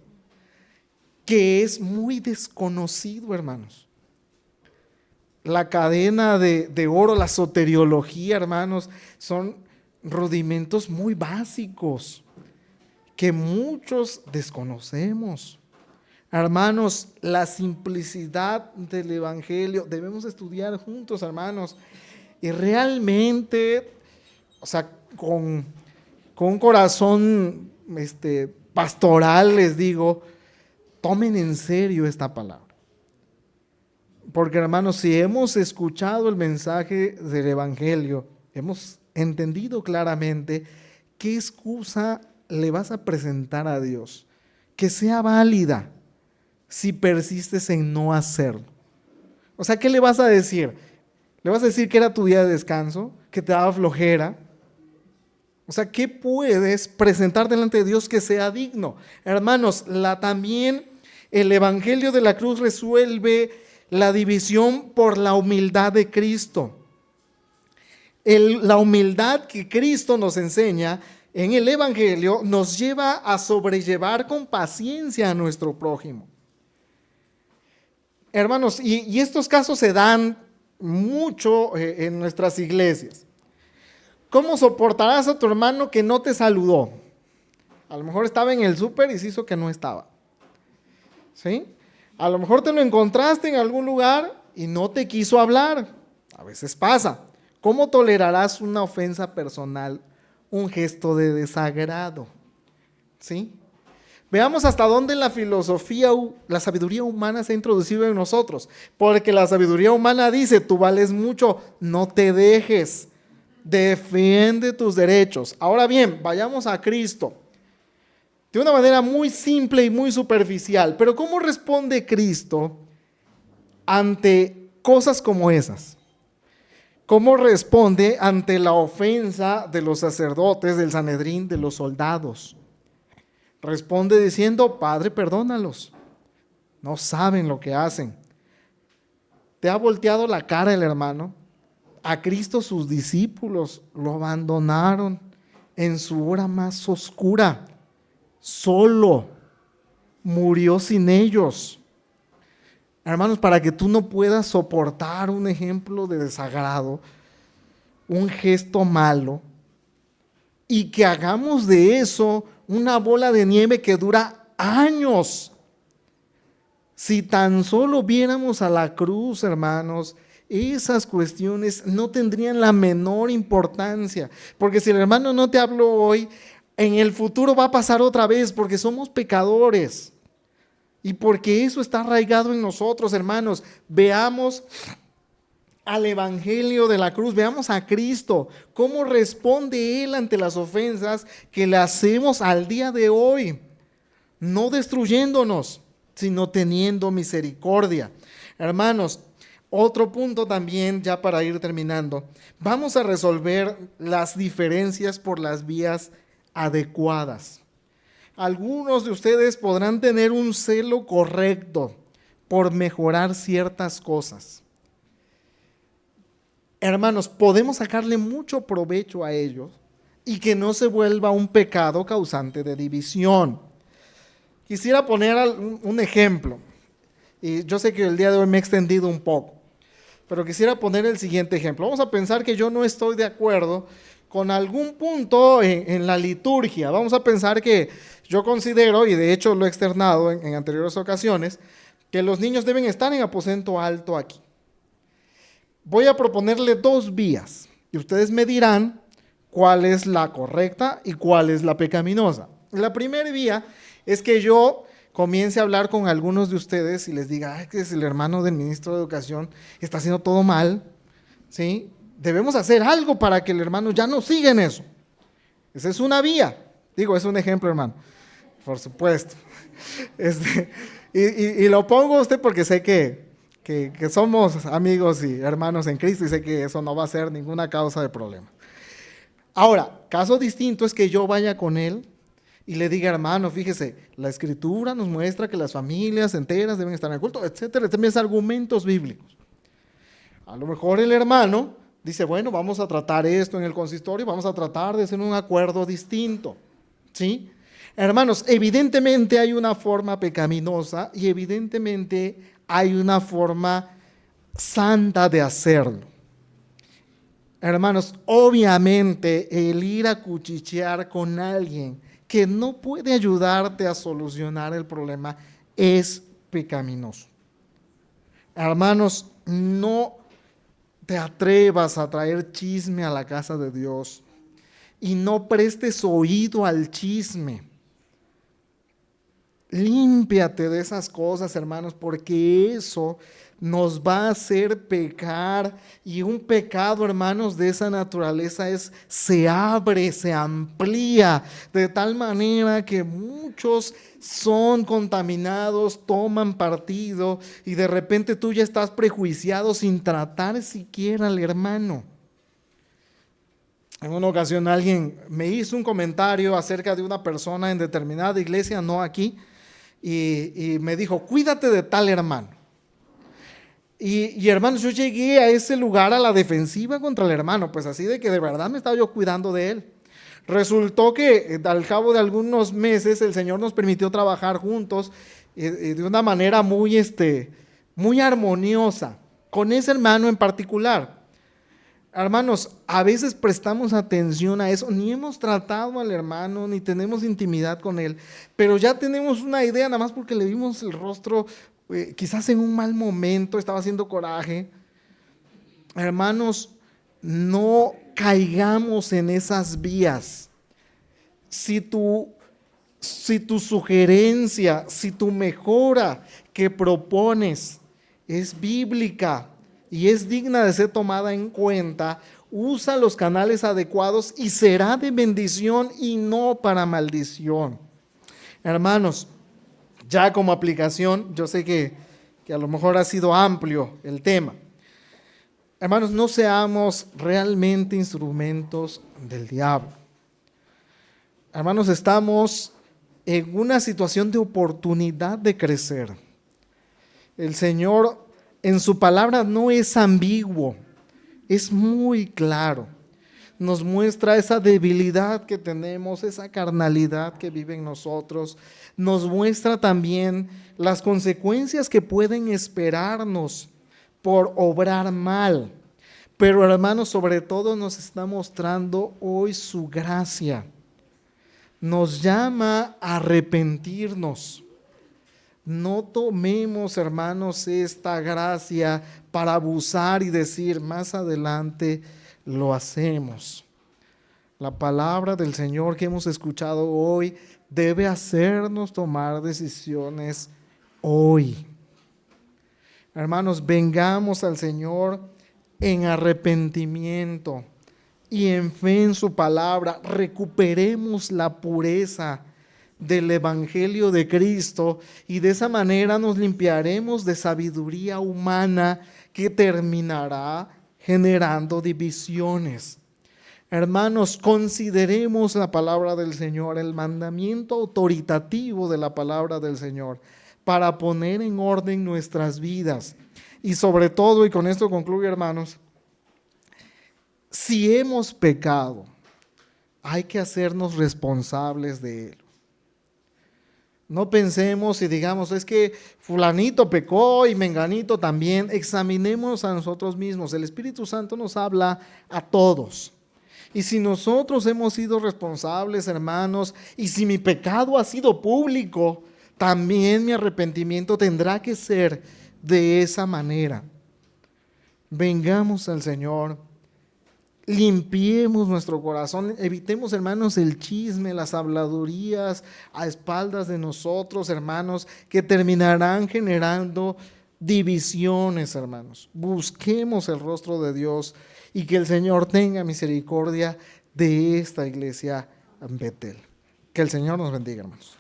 que es muy desconocido, hermanos. La cadena de oro, la soteriología, hermanos, son rudimentos muy básicos que muchos desconocemos. Hermanos, la simplicidad del evangelio, debemos estudiar juntos, hermanos. Y realmente, o sea, con un corazón pastoral les digo, tomen en serio esta palabra. Porque hermanos, si hemos escuchado el mensaje del evangelio, hemos entendido claramente qué excusa le vas a presentar a Dios, que sea válida si persistes en no hacerlo. O sea, ¿qué le vas a decir? ¿Le vas a decir que era tu día de descanso? ¿Que te daba flojera? O sea, ¿qué puedes presentar delante de Dios que sea digno? Hermanos, también el evangelio de la cruz resuelve la división por la humildad de Cristo. La humildad que Cristo nos enseña en el evangelio nos lleva a sobrellevar con paciencia a nuestro prójimo. Hermanos, y estos casos se dan mucho en nuestras iglesias. ¿Cómo soportarás a tu hermano que no te saludó? A lo mejor estaba en el súper y se hizo que no estaba. ¿Sí? A lo mejor te lo encontraste en algún lugar y no te quiso hablar. A veces pasa. ¿Cómo tolerarás una ofensa personal un gesto de desagrado. ¿Sí? Veamos hasta dónde la filosofía, la sabiduría humana se ha introducido en nosotros. Porque la sabiduría humana dice, tú vales mucho, no te dejes, defiende tus derechos. Ahora bien, vayamos a Cristo. De una manera muy simple y muy superficial. Pero ¿cómo responde Cristo ante cosas como esas? ¿Cómo responde ante la ofensa de los sacerdotes, del Sanedrín, de los soldados? Responde diciendo, Padre, perdónalos. No saben lo que hacen. ¿Te ha volteado la cara el hermano? A Cristo sus discípulos lo abandonaron en su hora más oscura. Solo. Murió sin ellos. Hermanos, para que tú no puedas soportar un ejemplo de desagrado, un gesto malo, y que hagamos de eso una bola de nieve que dura años. Si tan solo viéramos a la cruz, hermanos, esas cuestiones no tendrían la menor importancia. Porque si el hermano no te habló hoy, en el futuro va a pasar otra vez, porque somos pecadores. Y porque eso está arraigado en nosotros, hermanos. Veamos al evangelio de la cruz, veamos a Cristo, cómo responde Él ante las ofensas que le hacemos al día de hoy, no destruyéndonos, sino teniendo misericordia. Hermanos, otro punto también, ya para ir terminando, vamos a resolver las diferencias por las vías adecuadas. Algunos de ustedes podrán tener un celo correcto por mejorar ciertas cosas. Hermanos, podemos sacarle mucho provecho a ellos y que no se vuelva un pecado causante de división. Quisiera poner un ejemplo, y yo sé que el día de hoy me he extendido un poco, pero quisiera poner el siguiente ejemplo. Vamos a pensar que yo no estoy de acuerdo con algún punto en la liturgia. Vamos a pensar que yo considero, y de hecho lo he externado en anteriores ocasiones, que los niños deben estar en aposento alto aquí. Voy a proponerle dos vías y ustedes me dirán cuál es la correcta y cuál es la pecaminosa. La primera vía es que yo comience a hablar con algunos de ustedes y les diga, ay, que es el hermano del ministro de Educación, está haciendo todo mal, ¿sí? Debemos hacer algo para que el hermano ya no siga en eso. Esa es una vía. Digo, es un ejemplo, hermano. Por supuesto. Y lo pongo a usted porque sé que somos amigos y hermanos en Cristo y sé que eso no va a ser ninguna causa de problema. Ahora, caso distinto es que yo vaya con él y le diga, hermano, fíjese, la Escritura nos muestra que las familias enteras deben estar en el culto, etcétera, también argumentos bíblicos. A lo mejor el hermano dice, bueno, vamos a tratar esto en el consistorio, vamos a tratar de hacer un acuerdo distinto, ¿sí? Hermanos, evidentemente hay una forma pecaminosa y evidentemente hay una forma santa de hacerlo. Hermanos, obviamente el ir a cuchichear con alguien que no puede ayudarte a solucionar el problema es pecaminoso. Hermanos, no te atrevas a traer chisme a la casa de Dios y no prestes oído al chisme. Límpiate de esas cosas, hermanos, porque eso nos va a hacer pecar, y un pecado, hermanos, de esa naturaleza se abre, se amplía, de tal manera que muchos son contaminados, toman partido, y de repente tú ya estás prejuiciado sin tratar siquiera al hermano. En una ocasión alguien me hizo un comentario acerca de una persona en determinada iglesia, no aquí, y me dijo, cuídate de tal hermano. Y hermanos, yo llegué a ese lugar a la defensiva contra el hermano, pues así de que de verdad me estaba yo cuidando de él. Resultó que al cabo de algunos meses el Señor nos permitió trabajar juntos de una manera muy armoniosa, con ese hermano en particular. Hermanos, a veces prestamos atención a eso, ni hemos tratado al hermano, ni tenemos intimidad con él, pero ya tenemos una idea, nada más porque le vimos el rostro, quizás en un mal momento, estaba haciendo coraje. Hermanos, no caigamos en esas vías. Si tu sugerencia, si tu mejora que propones es bíblica y es digna de ser tomada en cuenta, usa los canales adecuados y será de bendición y no para maldición. Hermanos, ya como aplicación, yo sé que a lo mejor ha sido amplio el tema. Hermanos, no seamos realmente instrumentos del diablo. Hermanos, estamos en una situación de oportunidad de crecer. El Señor en su palabra no es ambiguo, es muy claro. Nos muestra esa debilidad que tenemos, esa carnalidad que vive en nosotros. Nos muestra también las consecuencias que pueden esperarnos por obrar mal. Pero hermanos, sobre todo nos está mostrando hoy su gracia. Nos llama a arrepentirnos. No tomemos, hermanos, esta gracia para abusar y decir más adelante lo hacemos. La palabra del Señor que hemos escuchado hoy debe hacernos tomar decisiones hoy. Hermanos, vengamos al Señor en arrepentimiento y en fe en su palabra. Recuperemos la pureza del Evangelio de Cristo y de esa manera nos limpiaremos de sabiduría humana que terminará generando divisiones. Hermanos, consideremos la palabra del Señor, el mandamiento autoritativo de la palabra del Señor, para poner en orden nuestras vidas. Y sobre todo, y con esto concluyo, hermanos, si hemos pecado, hay que hacernos responsables de él. No pensemos y digamos, es que fulanito pecó y menganito también. Examinemos a nosotros mismos. El Espíritu Santo nos habla a todos. Y si nosotros hemos sido responsables, hermanos, y si mi pecado ha sido público, también mi arrepentimiento tendrá que ser de esa manera. Vengamos al Señor. Limpiemos nuestro corazón, evitemos, hermanos, el chisme, las habladurías a espaldas de nosotros, hermanos, que terminarán generando divisiones, hermanos. Busquemos el rostro de Dios y que el Señor tenga misericordia de esta iglesia en Betel. Que el Señor nos bendiga, hermanos.